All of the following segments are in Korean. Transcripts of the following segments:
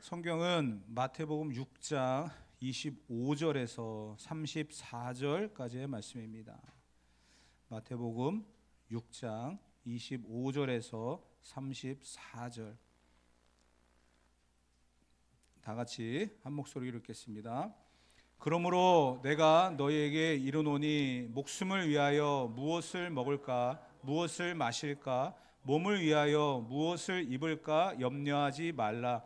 성경은 마태복음 6장 25절에서 34절까지의 말씀입니다. 마태복음 6장 25절에서 34절. 다 같이 한 목소리로 읽겠습니다. 그러므로 내가 너희에게 이르노니 목숨을 위하여 무엇을 먹을까 무엇을 마실까 몸을 위하여 무엇을 입을까 염려하지 말라.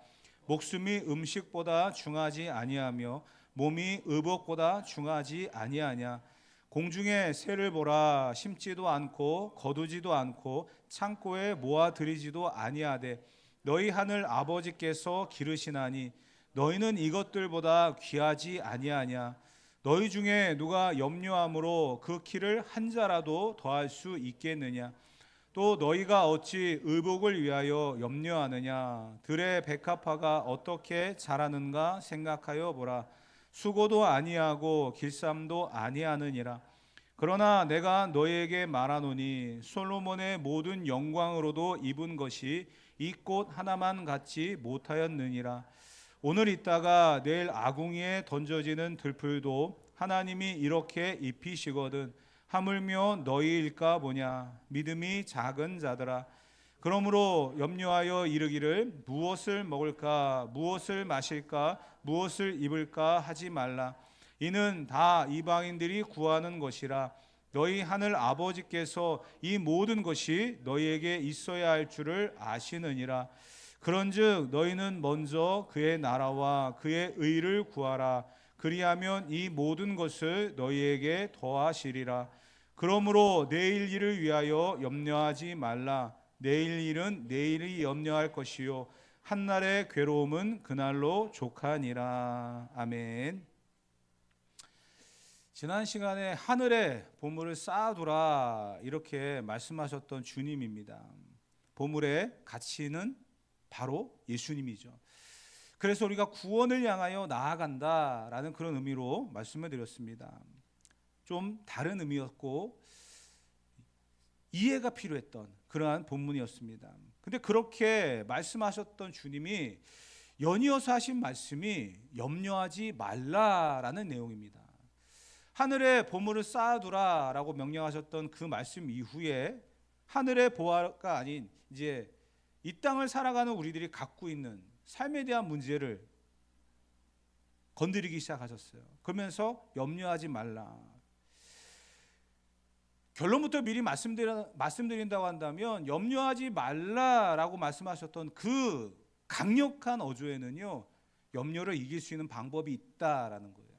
목숨이 음식보다 중하지 아니하며 몸이 의복보다 중하지 아니하냐. 공중의 새를 보라. 심지도 않고 거두지도 않고 창고에 모아들이지도 아니하되 너희 하늘 아버지께서 기르시나니 너희는 이것들보다 귀하지 아니하냐. 너희 중에 누가 염려함으로 그 키를 한 자라도 더할 수 있겠느냐. 또 너희가 어찌 의복을 위하여 염려하느냐. 들의 백합화가 어떻게 자라는가 생각하여 보라. 수고도 아니하고 길쌈도 아니하느니라. 그러나 내가 너희에게 말하노니 솔로몬의 모든 영광으로도 입은 것이 이 꽃 하나만 같지 못하였느니라. 오늘 있다가 내일 아궁이에 던져지는 들풀도 하나님이 이렇게 입히시거든 하물며 너희일까 보냐. 믿음이 작은 자들아. 그러므로 염려하여 이르기를 무엇을 먹을까 무엇을 마실까 무엇을 입을까 하지 말라. 이는 다 이방인들이 구하는 것이라. 너희 하늘 아버지께서 이 모든 것이 너희에게 있어야 할 줄을 아시느니라. 그런즉 너희는 먼저 그의 나라와 그의 의를 구하라. 그리하면 이 모든 것을 너희에게 더하시리라. 그러므로 내일 일을 위하여 염려하지 말라. 내일 일은 내일이 염려할 것이요 한날의 괴로움은 그날로 족하니라. 아멘. 지난 시간에 하늘에 보물을 쌓아두라 이렇게 말씀하셨던 주님입니다. 보물의 가치는 바로 예수님이죠. 그래서 우리가 구원을 향하여 나아간다라는 그런 의미로 말씀을 드렸습니다. 좀 다른 의미였고 이해가 필요했던 그러한 본문이었습니다. 근데 그렇게 말씀하셨던 주님이 연이어서 하신 말씀이 염려하지 말라라는 내용입니다. 하늘에 보물을 쌓아두라라고 명령하셨던 그 말씀 이후에 하늘의 보화가 아닌 이제 이 땅을 살아가는 우리들이 갖고 있는 삶에 대한 문제를 건드리기 시작하셨어요. 그러면서 염려하지 말라. 결론부터 미리 말씀드린다고 한다면 염려하지 말라라고 말씀하셨던 그 강력한 어조에는요, 염려를 이길 수 있는 방법이 있다라는 거예요.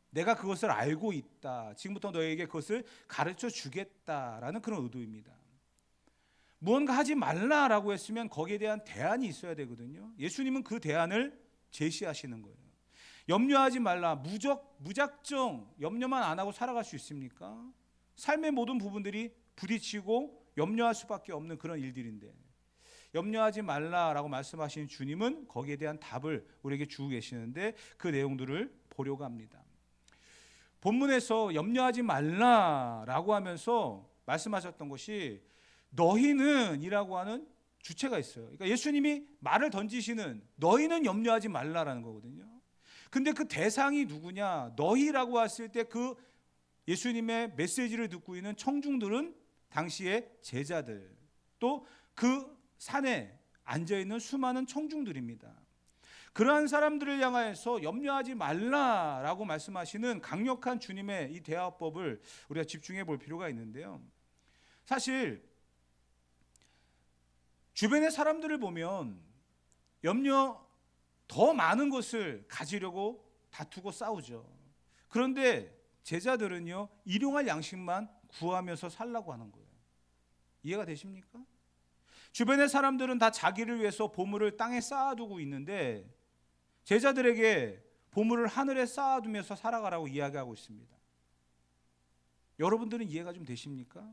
내가 그것을 알고 있다. 지금부터 너에게 그것을 가르쳐 주겠다라는 그런 의도입니다. 무언가 하지 말라라고 했으면 거기에 대한 대안이 있어야 되거든요. 예수님은 그 대안을 제시하시는 거예요. 염려하지 말라. 무작정 염려만 안 하고 살아갈 수 있습니까? 삶의 모든 부분들이 부딪히고 염려할 수밖에 없는 그런 일들인데 염려하지 말라라고 말씀하신 주님은 거기에 대한 답을 우리에게 주고 계시는데 그 내용들을 보려고 합니다. 본문에서 염려하지 말라라고 하면서 말씀하셨던 것이 너희는 이라고 하는 주체가 있어요. 그러니까 예수님이 말을 던지시는 너희는 염려하지 말라라는 거거든요. 근데 그 대상이 누구냐? 너희라고 했을 때 그 예수님의 메시지를 듣고 있는 청중들은 당시의 제자들, 또 그 산에 앉아있는 수많은 청중들입니다. 그러한 사람들을 향하여서 염려하지 말라라고 말씀하시는 강력한 주님의 이 대화법을 우리가 집중해 볼 필요가 있는데요. 사실 주변의 사람들을 보면 더 많은 것을 가지려고 다투고 싸우죠. 그런데 제자들은요, 일용할 양식만 구하면서 살라고 하는 거예요. 이해가 되십니까? 주변의 사람들은 다 자기를 위해서 보물을 땅에 쌓아두고 있는데 제자들에게 보물을 하늘에 쌓아두면서 살아가라고 이야기하고 있습니다. 여러분들은 이해가 좀 되십니까?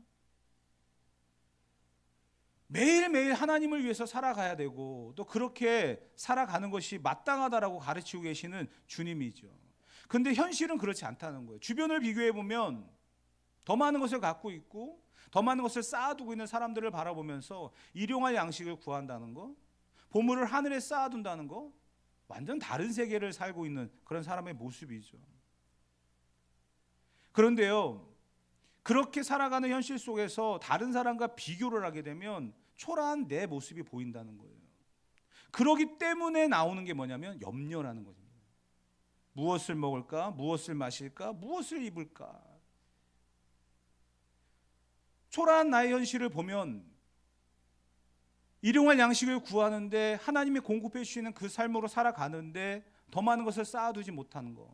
매일매일 하나님을 위해서 살아가야 되고 또 그렇게 살아가는 것이 마땅하다라고 가르치고 계시는 주님이죠. 근데 현실은 그렇지 않다는 거예요. 주변을 비교해 보면 더 많은 것을 갖고 있고 더 많은 것을 쌓아두고 있는 사람들을 바라보면서 일용할 양식을 구한다는 거, 보물을 하늘에 쌓아둔다는 거, 완전 다른 세계를 살고 있는 그런 사람의 모습이죠. 그런데요, 그렇게 살아가는 현실 속에서 다른 사람과 비교를 하게 되면 초라한 내 모습이 보인다는 거예요. 그러기 때문에 나오는 게 뭐냐면 염려라는 것입니다. 무엇을 먹을까? 무엇을 마실까? 무엇을 입을까? 초라한 나의 현실을 보면 일용할 양식을 구하는데 하나님이 공급해 주시는 그 삶으로 살아가는데 더 많은 것을 쌓아두지 못하는 것.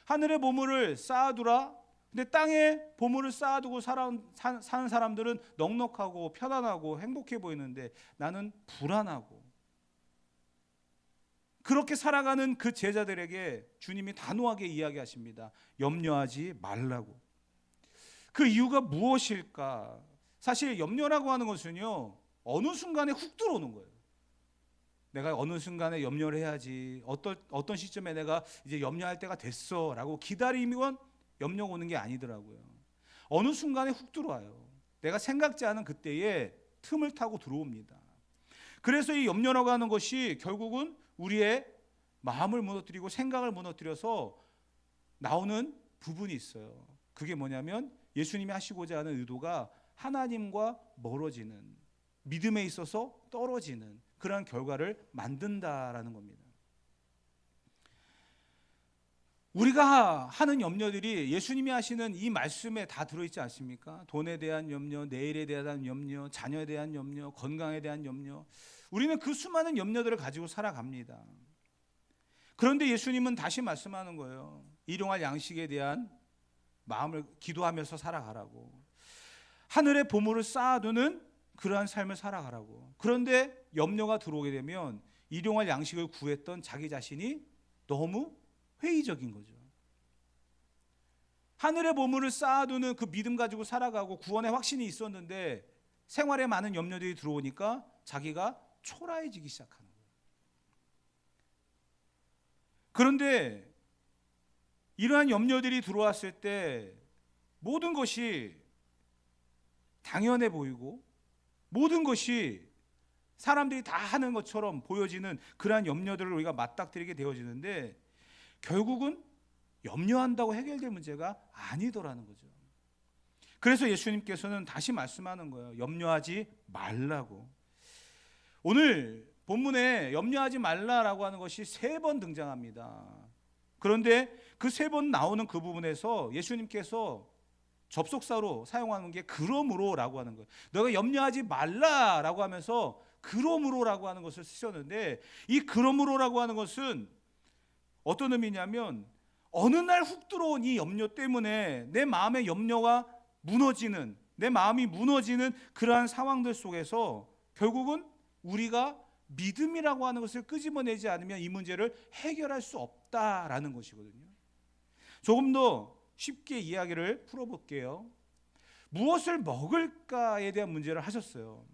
하늘의 보물을 쌓아두라. 근데 땅에 보물을 쌓아두고 사는 사람들은 넉넉하고 편안하고 행복해 보이는데 나는 불안하고, 그렇게 살아가는 그 제자들에게 주님이 단호하게 이야기하십니다. 염려하지 말라고. 그 이유가 무엇일까? 사실 염려라고 하는 것은요, 어느 순간에 훅 들어오는 거예요. 내가 어느 순간에 염려를 해야지, 어떤 시점에 내가 이제 염려할 때가 됐어 라고 기다리면 염려가 오는 게 아니더라고요. 어느 순간에 훅 들어와요. 내가 생각지 않은 그때에 틈을 타고 들어옵니다. 그래서 이 염려라고 하는 것이 결국은 우리의 마음을 무너뜨리고 생각을 무너뜨려서 나오는 부분이 있어요. 그게 뭐냐면 예수님이 하시고자 하는 의도가 하나님과 멀어지는, 믿음에 있어서 떨어지는 그러한 결과를 만든다라는 겁니다. 우리가 하는 염려들이 예수님이 하시는 이 말씀에 다 들어있지 않습니까? 돈에 대한 염려, 내일에 대한 염려, 자녀에 대한 염려, 건강에 대한 염려. 우리는 그 수많은 염려들을 가지고 살아갑니다. 그런데 예수님은 다시 말씀하는 거예요. 일용할 양식에 대한 마음을 기도하면서 살아가라고. 하늘의 보물을 쌓아두는 그러한 삶을 살아가라고. 그런데 염려가 들어오게 되면 일용할 양식을 구했던 자기 자신이 너무 회의적인 거죠. 하늘의 보물을 쌓아두는 그 믿음 가지고 살아가고 구원의 확신이 있었는데 생활에 많은 염려들이 들어오니까 자기가 초라해지기 시작하는 거예요. 그런데 이러한 염려들이 들어왔을 때 모든 것이 당연해 보이고 모든 것이 사람들이 다 하는 것처럼 보여지는 그러한 염려들을 우리가 맞닥뜨리게 되어지는데 결국은 염려한다고 해결될 문제가 아니더라는 거죠. 그래서 예수님께서는 다시 말씀하는 거예요. 염려하지 말라고. 오늘 본문에 염려하지 말라라고 하는 것이 3번 등장합니다. 그런데 그 3번 나오는 그 부분에서 예수님께서 접속사로 사용하는 게 그러므로라고 하는 거예요. 너가 염려하지 말라라고 하면서 그러므로라고 하는 것을 쓰셨는데 이 그러므로라고 하는 것은 어떤 의미냐면 어느 날 훅 들어온 이 염려 때문에 내 마음의 염려가 무너지는, 내 마음이 무너지는 그러한 상황들 속에서 결국은 우리가 믿음이라고 하는 것을 끄집어내지 않으면 이 문제를 해결할 수 없다라는 것이거든요. 조금 더 쉽게 이야기를 풀어볼게요. 무엇을 먹을까에 대한 문제를 하셨어요.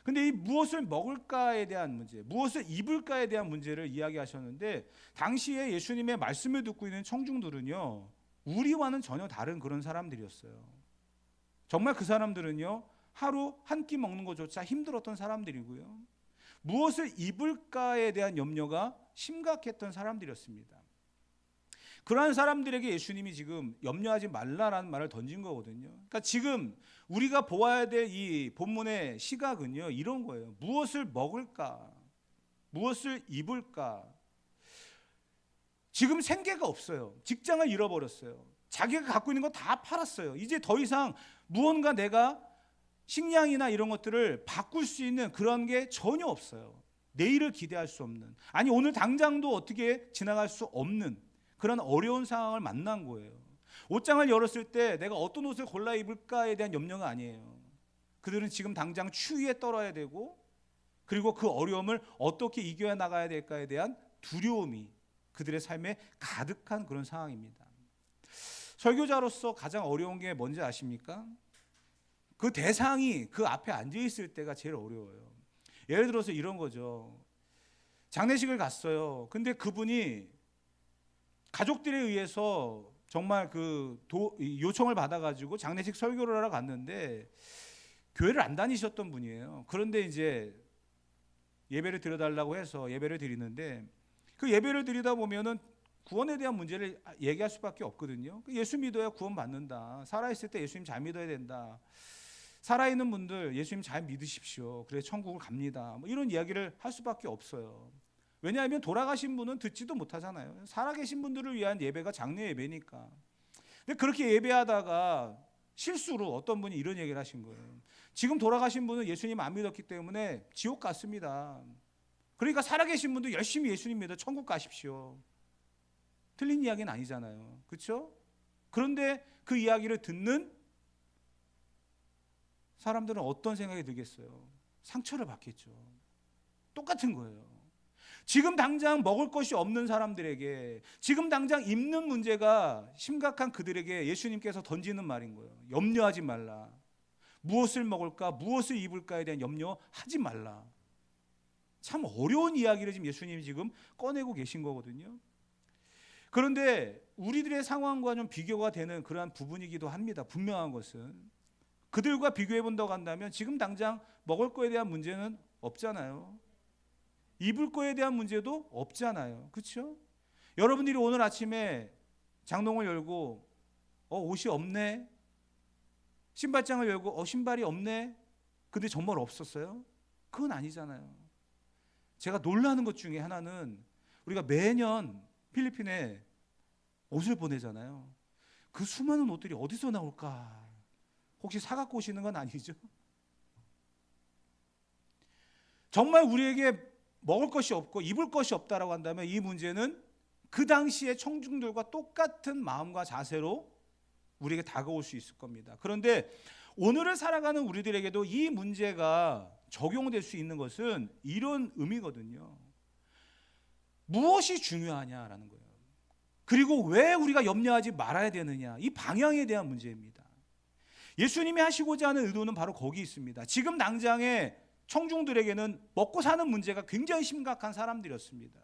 근데 이 무엇을 먹을까에 대한 문제, 무엇을 입을까에 대한 문제를 이야기하셨는데 당시에 예수님의 말씀을 듣고 있는 청중들은요, 우리와는 전혀 다른 그런 사람들이었어요. 정말 그 사람들은요, 하루 한 끼 먹는 것조차 힘들었던 사람들이고요, 무엇을 입을까에 대한 염려가 심각했던 사람들이었습니다. 그러한 사람들에게 예수님이 지금 염려하지 말라라는 말을 던진 거거든요. 그러니까 지금 우리가 보아야 될 이 본문의 시각은요, 이런 거예요. 무엇을 먹을까? 무엇을 입을까? 지금 생계가 없어요. 직장을 잃어버렸어요. 자기가 갖고 있는 거 다 팔았어요. 이제 더 이상 무언가 내가 식량이나 이런 것들을 바꿀 수 있는 그런 게 전혀 없어요. 내일을 기대할 수 없는, 아니 오늘 당장도 어떻게 지나갈 수 없는 그런 어려운 상황을 만난 거예요. 옷장을 열었을 때 내가 어떤 옷을 골라 입을까에 대한 염려가 아니에요. 그들은 지금 당장 추위에 떨어야 되고, 그리고 그 어려움을 어떻게 이겨야 나가야 될까에 대한 두려움이 그들의 삶에 가득한 그런 상황입니다. 설교자로서 가장 어려운 게 뭔지 아십니까? 그 대상이 그 앞에 앉아 있을 때가 제일 어려워요. 예를 들어서 이런 거죠. 장례식을 갔어요. 근데 그분이 가족들에 의해서 정말 요청을 받아가지고 장례식 설교를 하러 갔는데 교회를 안 다니셨던 분이에요. 그런데 이제 예배를 드려달라고 해서 예배를 드리는데 그 예배를 드리다 보면은 구원에 대한 문제를 얘기할 수밖에 없거든요. 예수 믿어야 구원 받는다. 살아있을 때 예수님 잘 믿어야 된다. 살아있는 분들 예수님 잘 믿으십시오. 그래 천국을 갑니다. 뭐 이런 이야기를 할 수밖에 없어요. 왜냐하면 돌아가신 분은 듣지도 못하잖아요. 살아계신 분들을 위한 예배가 장례 예배니까. 근데 그렇게 예배하다가 실수로 어떤 분이 이런 얘기를 하신 거예요. 지금 돌아가신 분은 예수님 안 믿었기 때문에 지옥 갔습니다. 그러니까 살아계신 분도 열심히 예수님 믿어 천국 가십시오. 틀린 이야기는 아니잖아요. 그렇죠? 그런데 그 이야기를 듣는 사람들은 어떤 생각이 들겠어요? 상처를 받겠죠. 똑같은 거예요. 지금 당장 먹을 것이 없는 사람들에게, 지금 당장 입는 문제가 심각한 그들에게 예수님께서 던지는 말인 거예요. 염려하지 말라. 무엇을 먹을까, 무엇을 입을까에 대한 염려하지 말라. 참 어려운 이야기를 지금 예수님이 지금 꺼내고 계신 거거든요. 그런데 우리들의 상황과 좀 비교가 되는 그러한 부분이기도 합니다. 분명한 것은 그들과 비교해 본다고 한다면 지금 당장 먹을 거에 대한 문제는 없잖아요. 입을 거에 대한 문제도 없잖아요. 그렇죠? 여러분들이 오늘 아침에 장롱을 열고 옷이 없네. 신발장을 열고 신발이 없네. 근데 정말 없었어요? 그건 아니잖아요. 제가 놀라는 것 중에 하나는 우리가 매년 필리핀에 옷을 보내잖아요. 그 수많은 옷들이 어디서 나올까? 혹시 사갖고 오시는 건 아니죠? 정말 우리에게 먹을 것이 없고 입을 것이 없다라고 한다면 이 문제는 그 당시의 청중들과 똑같은 마음과 자세로 우리에게 다가올 수 있을 겁니다. 그런데 오늘을 살아가는 우리들에게도 이 문제가 적용될 수 있는 것은 이런 의미거든요. 무엇이 중요하냐라는 거예요. 그리고 왜 우리가 염려하지 말아야 되느냐, 이 방향에 대한 문제입니다. 예수님이 하시고자 하는 의도는 바로 거기 있습니다. 지금 당장에 청중들에게는 먹고 사는 문제가 굉장히 심각한 사람들이었습니다.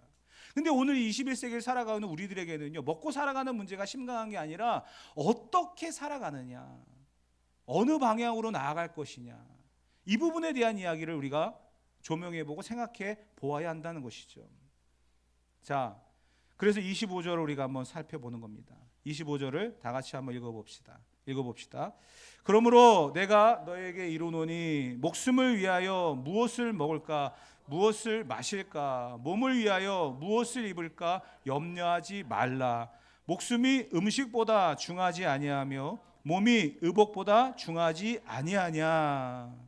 근데 오늘 21세기를 살아가는 우리들에게는요, 먹고 살아가는 문제가 심각한 게 아니라 어떻게 살아가느냐, 어느 방향으로 나아갈 것이냐, 이 부분에 대한 이야기를 우리가 조명해보고 생각해 보아야 한다는 것이죠. 자, 그래서 25절을 우리가 한번 살펴보는 겁니다. 25절을 다 같이 한번 읽어봅시다. 그러므로 내가 너에게 이르노니 목숨을 위하여 무엇을 먹을까, 무엇을 마실까, 몸을 위하여 무엇을 입을까 염려하지 말라. 목숨이 음식보다 중하지 아니하며 몸이 의복보다 중하지 아니하냐.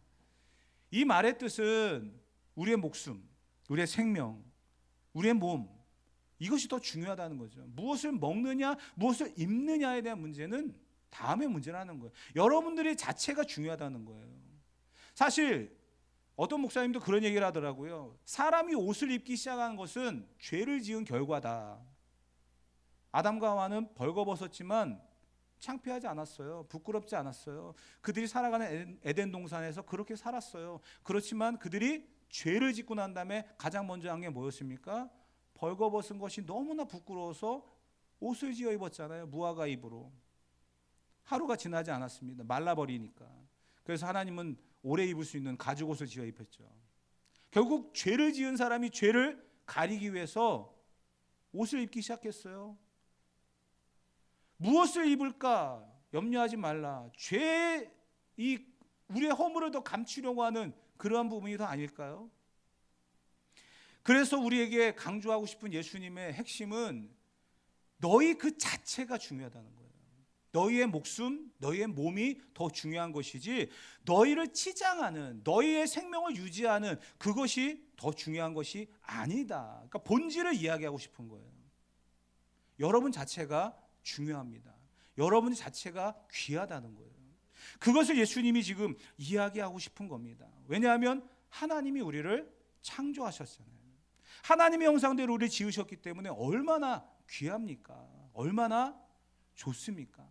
이 말의 뜻은 우리의 목숨, 우리의 생명, 우리의 몸, 이것이 더 중요하다는 거죠. 무엇을 먹느냐, 무엇을 입느냐에 대한 문제는 다음의 문제라는 거예요. 여러분들의 자체가 중요하다는 거예요. 사실 어떤 목사님도 그런 얘기를 하더라고요. 사람이 옷을 입기 시작한 것은 죄를 지은 결과다. 아담과 하와는 벌거벗었지만 창피하지 않았어요. 부끄럽지 않았어요. 그들이 살아가는 에덴 동산에서 그렇게 살았어요. 그렇지만 그들이 죄를 짓고 난 다음에 가장 먼저 한 게 뭐였습니까? 벌거벗은 것이 너무나 부끄러워서 옷을 지어 입었잖아요. 무화과 잎으로. 하루가 지나지 않았습니다. 말라버리니까. 그래서 하나님은 오래 입을 수 있는 가죽옷을 지어 입혔죠. 결국 죄를 지은 사람이 죄를 가리기 위해서 옷을 입기 시작했어요. 무엇을 입을까 염려하지 말라. 우리의 허물을 더 감추려고 하는 그러한 부분이 더 아닐까요? 그래서 우리에게 강조하고 싶은 예수님의 핵심은 너희 그 자체가 중요하다는 거예요. 너희의 목숨, 너희의 몸이 더 중요한 것이지 너희를 치장하는, 너희의 생명을 유지하는 그것이 더 중요한 것이 아니다. 그러니까 본질을 이야기하고 싶은 거예요. 여러분 자체가 중요합니다. 여러분 자체가 귀하다는 거예요. 그것을 예수님이 지금 이야기하고 싶은 겁니다. 왜냐하면 하나님이 우리를 창조하셨잖아요. 하나님의 형상대로 우리를 지으셨기 때문에 얼마나 귀합니까? 얼마나 좋습니까?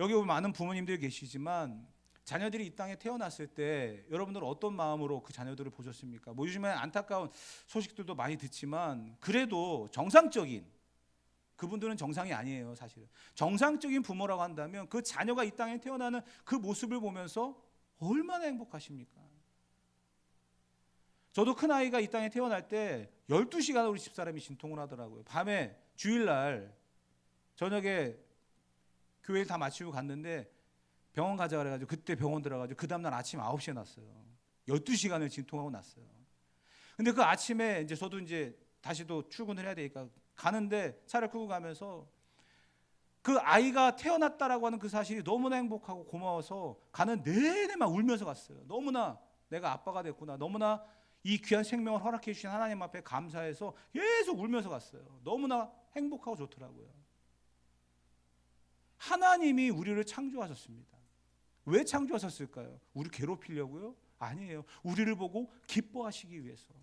여기 보면 많은 부모님들이 계시지만 자녀들이 이 땅에 태어났을 때 여러분들은 어떤 마음으로 그 자녀들을 보셨습니까? 뭐 요즘에 안타까운 소식들도 많이 듣지만 그래도 정상적인, 그분들은 정상이 아니에요. 사실은 정상적인 부모라고 한다면 그 자녀가 이 땅에 태어나는 그 모습을 보면서 얼마나 행복하십니까? 저도 큰아이가 이 땅에 태어날 때 12시간 우리 집사람이 진통을 하더라고요. 밤에 주일날 저녁에 교회를 다 마치고 갔는데 병원 가자 그래가지고 그때 병원 들어가지고 그 다음날 아침 9시에 났어요. 12시간을 진통하고 났어요. 근데 그 아침에 이제 저도 이제 다시 또 출근을 해야 되니까 가는데 차를 끌고 가면서 그 아이가 태어났다라고 하는 그 사실이 너무나 행복하고 고마워서 가는 내내 막 울면서 갔어요. 너무나 내가 아빠가 됐구나. 너무나 이 귀한 생명을 허락해 주신 하나님 앞에 감사해서 계속 울면서 갔어요. 너무나 행복하고 좋더라고요. 하나님이 우리를 창조하셨습니다. 왜 창조하셨을까요? 우리 괴롭히려고요? 아니에요. 우리를 보고 기뻐하시기 위해서.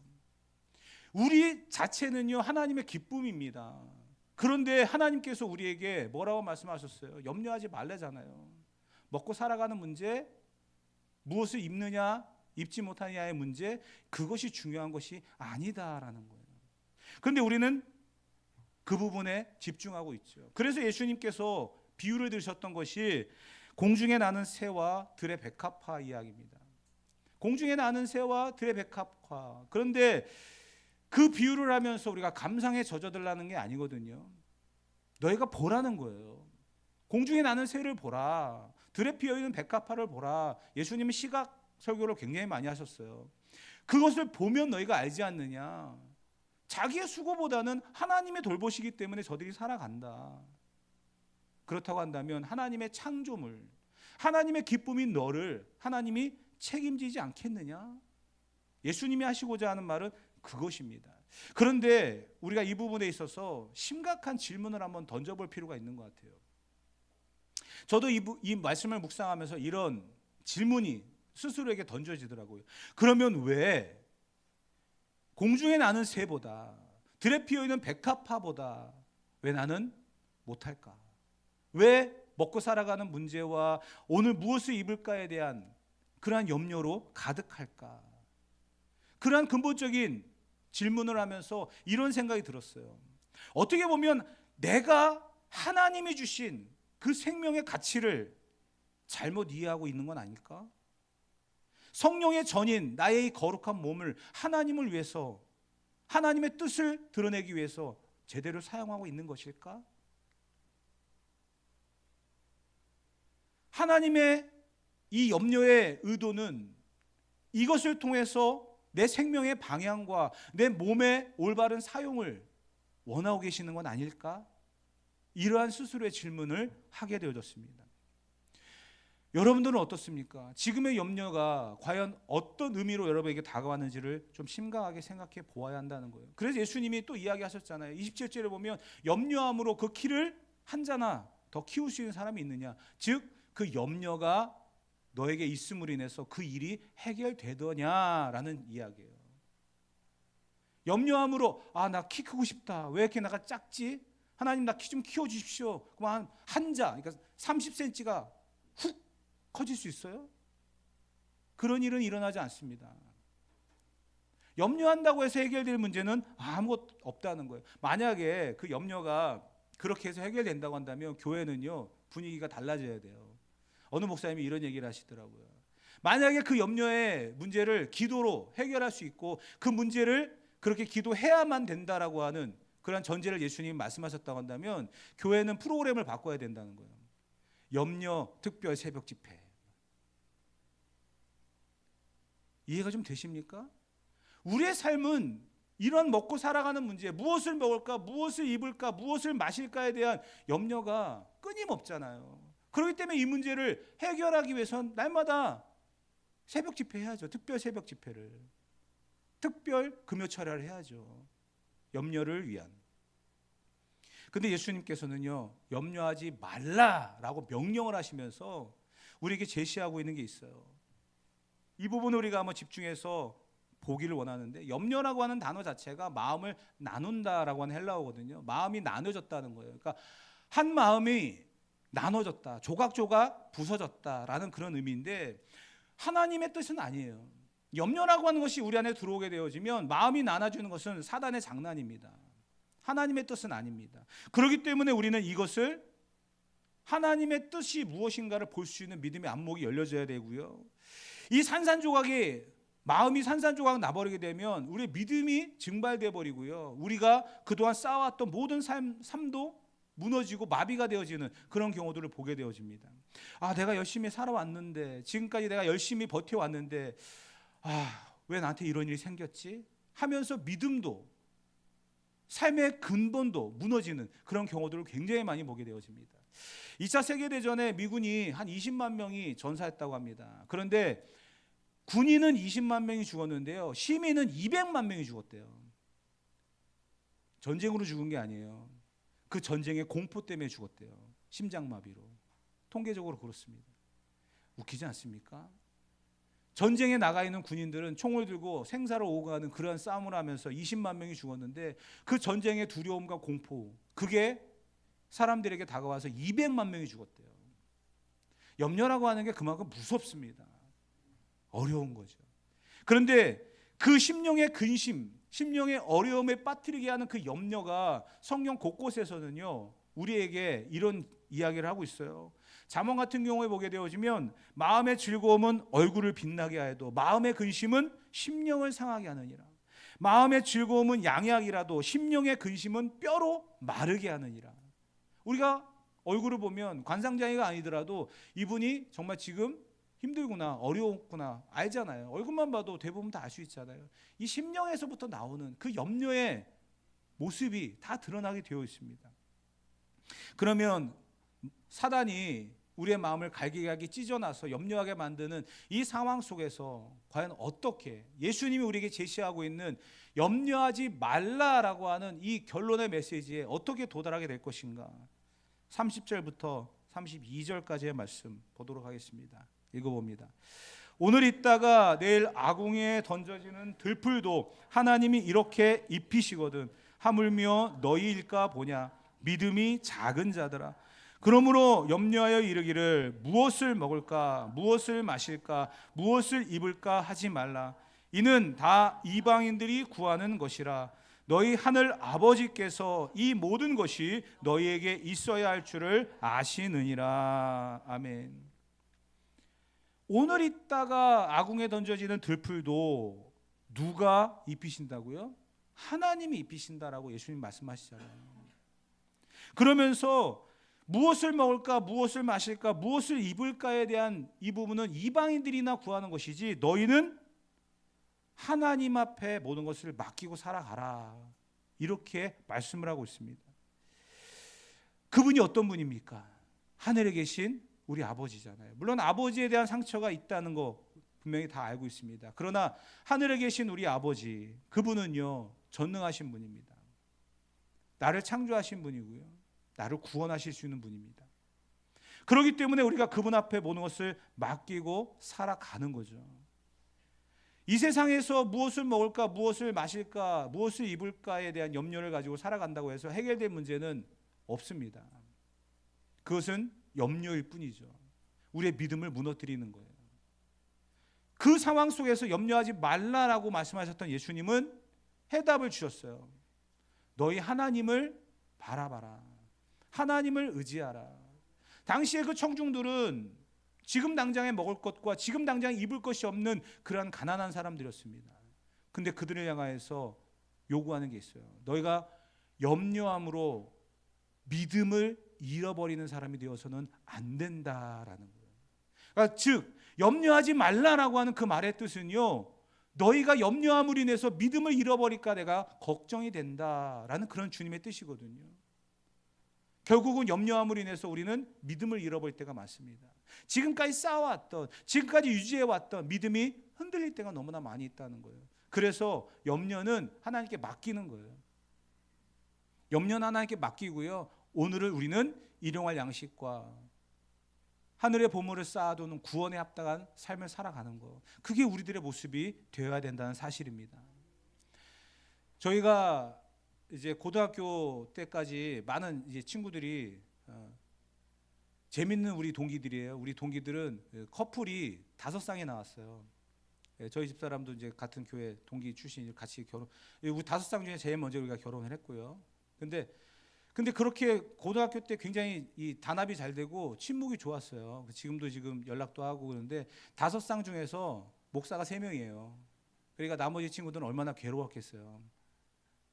우리 자체는요 하나님의 기쁨입니다. 그런데 하나님께서 우리에게 뭐라고 말씀하셨어요? 염려하지 말래잖아요. 먹고 살아가는 문제, 무엇을 입느냐 입지 못하느냐의 문제, 그것이 중요한 것이 아니다라는 거예요. 그런데 우리는 그 부분에 집중하고 있죠. 그래서 예수님께서 비유를 들으셨던 것이 공중에 나는 새와 들의 백합화 이야기입니다. 공중에 나는 새와 들의 백합화. 그런데 그 비유를 하면서 우리가 감상에 젖어들라는 게 아니거든요. 너희가 보라는 거예요. 공중에 나는 새를 보라. 들에 피어있는 백합화를 보라. 예수님은 시각 설교를 굉장히 많이 하셨어요. 그것을 보면 너희가 알지 않느냐. 자기의 수고보다는 하나님의 돌보시기 때문에 저들이 살아간다. 그렇다고 한다면 하나님의 창조물, 하나님의 기쁨인 너를 하나님이 책임지지 않겠느냐. 예수님이 하시고자 하는 말은 그것입니다. 그런데 우리가 이 부분에 있어서 심각한 질문을 한번 던져볼 필요가 있는 것 같아요. 저도 이 말씀을 묵상하면서 이런 질문이 스스로에게 던져지더라고요. 그러면 왜 공중에 나는 새보다 들에 피어있는 백합화보다 왜 나는 못할까? 왜 먹고 살아가는 문제와 오늘 무엇을 입을까에 대한 그러한 염려로 가득할까? 그러한 근본적인 질문을 하면서 이런 생각이 들었어요. 어떻게 보면 내가 하나님이 주신 그 생명의 가치를 잘못 이해하고 있는 건 아닐까? 성령의 전인 나의 이 거룩한 몸을 하나님을 위해서, 하나님의 뜻을 드러내기 위해서 제대로 사용하고 있는 것일까? 하나님의 이 염려의 의도는 이것을 통해서 내 생명의 방향과 내 몸의 올바른 사용을 원하고 계시는 건 아닐까? 이러한 스스로의 질문을 하게 되어졌습니다. 여러분들은 어떻습니까? 지금의 염려가 과연 어떤 의미로 여러분에게 다가왔는지를 좀 심각하게 생각해 보아야 한다는 거예요. 그래서 예수님이 또 이야기하셨잖아요. 27절에 보면 염려함으로 그 키를 한 자나 더 키울 수 있는 사람이 있느냐. 즉 그 염려가 너에게 있음으로 인해서 그 일이 해결되더냐라는 이야기예요. 염려함으로 나 키 크고 싶다. 왜 이렇게 나가 작지? 하나님 나 키 좀 키워주십시오. 그럼 한 자, 그러니까 30cm가 훅 커질 수 있어요? 그런 일은 일어나지 않습니다. 염려한다고 해서 해결될 문제는 아무것도 없다는 거예요. 만약에 그 염려가 그렇게 해서 해결된다고 한다면 교회는요 분위기가 달라져야 돼요. 어느 목사님이 이런 얘기를 하시더라고요. 만약에 그 염려의 문제를 기도로 해결할 수 있고 그 문제를 그렇게 기도해야만 된다라고 하는 그런 전제를 예수님이 말씀하셨다고 한다면 교회는 프로그램을 바꿔야 된다는 거예요. 염려 특별 새벽 집회. 이해가 좀 되십니까? 우리의 삶은 이런 먹고 살아가는 문제, 무엇을 먹을까, 무엇을 입을까, 무엇을 마실까에 대한 염려가 끊임없잖아요. 그렇기 때문에 이 문제를 해결하기 위해서는 날마다 새벽 집회 해야죠. 특별 새벽 집회를. 특별 금요 철야를 해야죠. 염려를 위한. 근데 예수님께서는요 염려하지 말라라고 명령을 하시면서 우리에게 제시하고 있는 게 있어요. 이 부분을 우리가 한번 집중해서 보기를 원하는데, 염려라고 하는 단어 자체가 마음을 나눈다라고 하는 헬라어거든요. 마음이 나눠졌다는 거예요. 그러니까 한 마음이 나눠졌다, 조각조각 부서졌다라는 그런 의미인데 하나님의 뜻은 아니에요. 염려라고 하는 것이 우리 안에 들어오게 되어지면 마음이 나눠지는 것은 사단의 장난입니다. 하나님의 뜻은 아닙니다. 그렇기 때문에 우리는 이것을 하나님의 뜻이 무엇인가를 볼 수 있는 믿음의 안목이 열려져야 되고요. 이 산산조각이 마음이 산산조각 나버리게 되면 우리의 믿음이 증발돼 버리고요. 우리가 그동안 쌓아왔던 모든 삶도 무너지고 마비가 되어지는 그런 경우들을 보게 되어집니다. 아, 내가 열심히 살아왔는데, 지금까지 내가 열심히 버텨왔는데, 왜 나한테 이런 일이 생겼지? 하면서 믿음도, 삶의 근본도 무너지는 그런 경우들을 굉장히 많이 보게 되어집니다. 2차 세계대전에 미군이 한 20만 명이 전사했다고 합니다. 그런데 군인은 20만 명이 죽었는데요, 시민은 200만 명이 죽었대요. 전쟁으로 죽은 게 아니에요. 그 전쟁의 공포 때문에 죽었대요. 심장마비로. 통계적으로 그렇습니다. 웃기지 않습니까? 전쟁에 나가 있는 군인들은 총을 들고 생사를 오가는 그런 싸움을 하면서 20만 명이 죽었는데, 그 전쟁의 두려움과 공포, 그게 사람들에게 다가와서 200만 명이 죽었대요. 염려라고 하는 게 그만큼 무섭습니다. 어려운 거죠. 그런데 그 심령의 근심, 심령의 어려움에 빠뜨리게 하는 그 염려가 성경 곳곳에서는요, 우리에게 이런 이야기를 하고 있어요. 잠언 같은 경우에 보게 되어지면, 마음의 즐거움은 얼굴을 빛나게 하여도 마음의 근심은 심령을 상하게 하느니라. 마음의 즐거움은 양약이라도 심령의 근심은 뼈로 마르게 하느니라. 우리가 얼굴을 보면 관상장애가 아니더라도 이분이 정말 지금 힘들구나, 어려웠구나 알잖아요. 얼굴만 봐도 대부분 다 알 수 있잖아요. 이 심령에서부터 나오는 그 염려의 모습이 다 드러나게 되어 있습니다. 그러면 사단이 우리의 마음을 갈기갈기 찢어놔서 염려하게 만드는 이 상황 속에서 과연 어떻게 예수님이 우리에게 제시하고 있는 염려하지 말라라고 하는 이 결론의 메시지에 어떻게 도달하게 될 것인가? 30절부터 32절까지의 말씀 보도록 하겠습니다. 읽어봅니다. 오늘 있다가 내일 아궁이에 던져지는 들풀도 하나님이 이렇게 입히시거든 하물며 너희일까 보냐. 믿음이 작은 자들아. 그러므로 염려하여 이르기를 무엇을 먹을까, 무엇을 마실까, 무엇을 입을까 하지 말라. 이는 다 이방인들이 구하는 것이라. 너희 하늘 아버지께서 이 모든 것이 너희에게 있어야 할 줄을 아시느니라. 아멘. 오늘 있다가 아궁에 던져지는 들풀도 누가 입히신다고요? 하나님이 입히신다라고 예수님 말씀하시잖아요. 그러면서 무엇을 먹을까, 무엇을 마실까, 무엇을 입을까에 대한 이 부분은 이방인들이나 구하는 것이지 너희는 하나님 앞에 모든 것을 맡기고 살아가라. 이렇게 말씀을 하고 있습니다. 그분이 어떤 분입니까? 하늘에 계신 우리 아버지잖아요. 물론 아버지에 대한 상처가 있다는 거 분명히 다 알고 있습니다. 그러나 하늘에 계신 우리 아버지, 그분은요 전능하신 분입니다. 나를 창조하신 분이고요, 나를 구원하실 수 있는 분입니다. 그렇기 때문에 우리가 그분 앞에 모든 것을 맡기고 살아가는 거죠. 이 세상에서 무엇을 먹을까, 무엇을 마실까, 무엇을 입을까에 대한 염려를 가지고 살아간다고 해서 해결될 문제는 없습니다. 그것은 염려일 뿐이죠. 우리의 믿음을 무너뜨리는 거예요. 그 상황 속에서 염려하지 말라라고 말씀하셨던 예수님은 해답을 주셨어요. 너희 하나님을 바라봐라. 하나님을 의지하라. 당시에 그 청중들은 지금 당장에 먹을 것과 지금 당장 입을 것이 없는 그러한 가난한 사람들이었습니다. 근데 그들을 향하여서 요구하는 게 있어요. 너희가 염려함으로 믿음을 잃어버리는 사람이 되어서는 안 된다라는 거예요. 그러니까 즉 염려하지 말라라고 하는 그 말의 뜻은요, 너희가 염려함으로 인해서 믿음을 잃어버릴까 내가 걱정이 된다라는 그런 주님의 뜻이거든요. 결국은 염려함으로 인해서 우리는 믿음을 잃어버릴 때가 많습니다. 지금까지 쌓아왔던, 지금까지 유지해왔던 믿음이 흔들릴 때가 너무나 많이 있다는 거예요. 그래서 염려는 하나님께 맡기는 거예요. 염려는 하나님께 맡기고요, 오늘을 우리는 일용할 양식과 하늘의 보물을 쌓아두는 구원에 합당한 삶을 살아가는 거, 그게 우리들의 모습이 되어야 된다는 사실입니다. 저희가 이제 고등학교 때까지 많은 이제 친구들이 재밌는 우리 동기들이에요. 우리 동기들은 커플이 5쌍이 나왔어요. 저희 집사람도 이제 같은 교회 동기 출신 같이 결혼. 우리 5쌍 중에 제일 먼저 우리가 결혼을 했고요. 근데 그렇게 고등학교 때 굉장히 이 단합이 잘 되고 친목이 좋았어요. 지금 연락도 하고 그러는데 5쌍 중에서 목사가 3명이에요. 그러니까 나머지 친구들은 얼마나 괴로웠겠어요.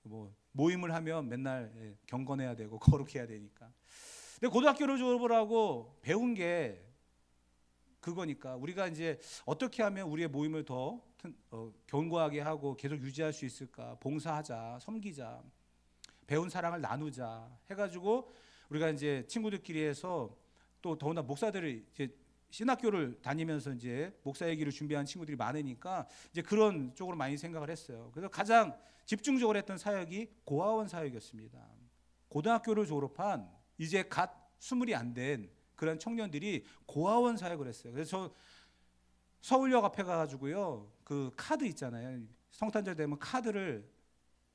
뭐 모임을 하면 맨날 경건해야 되고 거룩해야 되니까. 근데 고등학교를 졸업을 하고 배운 게 그거니까 우리가 이제 어떻게 하면 우리의 모임을 더 견고하게 하고 계속 유지할 수 있을까? 봉사하자, 섬기자, 배운 사랑을 나누자 해가지고 우리가 이제 친구들끼리 해서 또 더구나 목사들이 이제 신학교를 다니면서 이제 목사 얘기를 준비한 친구들이 많으니까 이제 그런 쪽으로 많이 생각을 했어요. 그래서 가장 집중적으로 했던 사역이 고아원 사역이었습니다. 고등학교를 졸업한 이제 갓 20이 안 된 그런 청년들이 고아원 사역을 했어요. 그래서 저 서울역 앞에 가가지고요, 그 카드 있잖아요. 성탄절 되면 카드를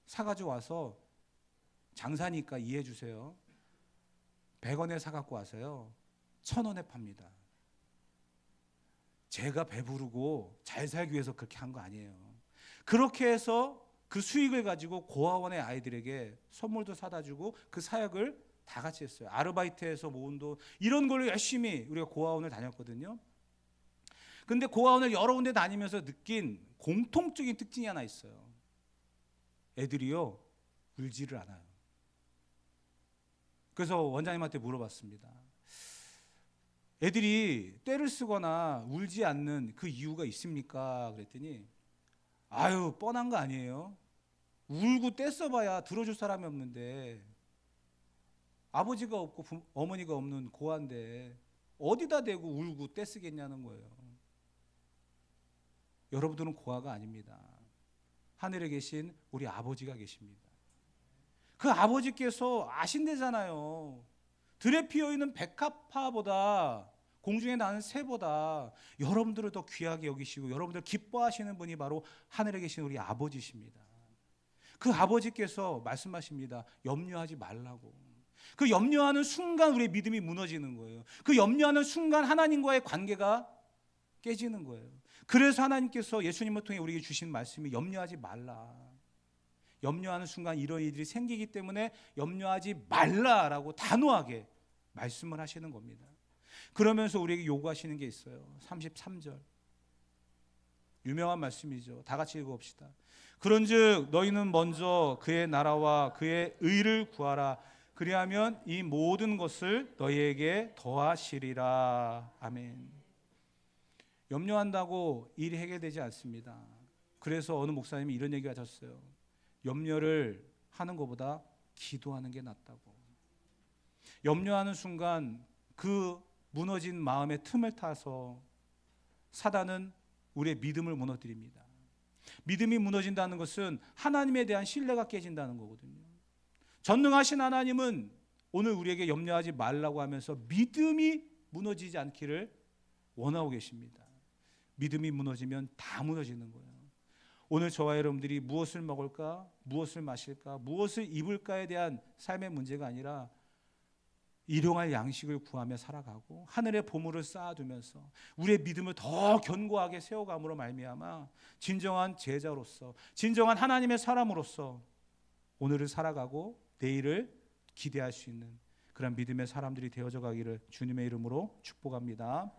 사가지고 와서 장사니까 이해해 주세요. 100원에 사갖고 와서요 1,000원에 팝니다. 제가 배부르고 잘 살기 위해서 그렇게 한 거 아니에요. 그렇게 해서 그 수익을 가지고 고아원의 아이들에게 선물도 사다 주고 그 사역을 다 같이 했어요. 아르바이트해서 모은 돈 이런 걸로 열심히 우리가 고아원을 다녔거든요. 근데 고아원을 여러 군데 다니면서 느낀 공통적인 특징이 하나 있어요. 애들이요 울지를 않아요. 그래서 원장님한테 물어봤습니다. 애들이 떼를 쓰거나 울지 않는 그 이유가 있습니까? 그랬더니 아유 뻔한 거 아니에요. 울고 떼 써봐야 들어줄 사람이 없는데 아버지가 없고 어머니가 없는 고아인데 어디다 대고 울고 떼 쓰겠냐는 거예요. 여러분들은 고아가 아닙니다. 하늘에 계신 우리 아버지가 계십니다. 그 아버지께서 아신대잖아요. 들에 피어있는 백합화보다 공중에 나는 새보다 여러분들을 더 귀하게 여기시고 여러분들 기뻐하시는 분이 바로 하늘에 계신 우리 아버지십니다. 그 아버지께서 말씀하십니다. 염려하지 말라고. 그 염려하는 순간 우리의 믿음이 무너지는 거예요. 그 염려하는 순간 하나님과의 관계가 깨지는 거예요. 그래서 하나님께서 예수님을 통해 우리에게 주신 말씀이 염려하지 말라. 염려하는 순간 이런 일들이 생기기 때문에 염려하지 말라라고 단호하게 말씀을 하시는 겁니다. 그러면서 우리에게 요구하시는 게 있어요. 33절 유명한 말씀이죠. 다 같이 읽어봅시다. 그런즉 너희는 먼저 그의 나라와 그의 의를 구하라. 그리하면 이 모든 것을 너희에게 더하시리라. 아멘. 염려한다고 일이 해결되지 않습니다. 그래서 어느 목사님이 이런 얘기 하셨어요. 염려를 하는 것보다 기도하는 게 낫다고. 염려하는 순간 그 무너진 마음의 틈을 타서 사단은 우리의 믿음을 무너뜨립니다. 믿음이 무너진다는 것은 하나님에 대한 신뢰가 깨진다는 거거든요. 전능하신 하나님은 오늘 우리에게 염려하지 말라고 하면서 믿음이 무너지지 않기를 원하고 계십니다. 믿음이 무너지면 다 무너지는 거예요. 오늘 저와 여러분들이 무엇을 먹을까, 무엇을 마실까, 무엇을 입을까에 대한 삶의 문제가 아니라 일용할 양식을 구하며 살아가고 하늘의 보물을 쌓아두면서 우리의 믿음을 더 견고하게 세워감으로 말미암아 진정한 제자로서 진정한 하나님의 사람으로서 오늘을 살아가고 내일을 기대할 수 있는 그런 믿음의 사람들이 되어져 가기를 주님의 이름으로 축복합니다.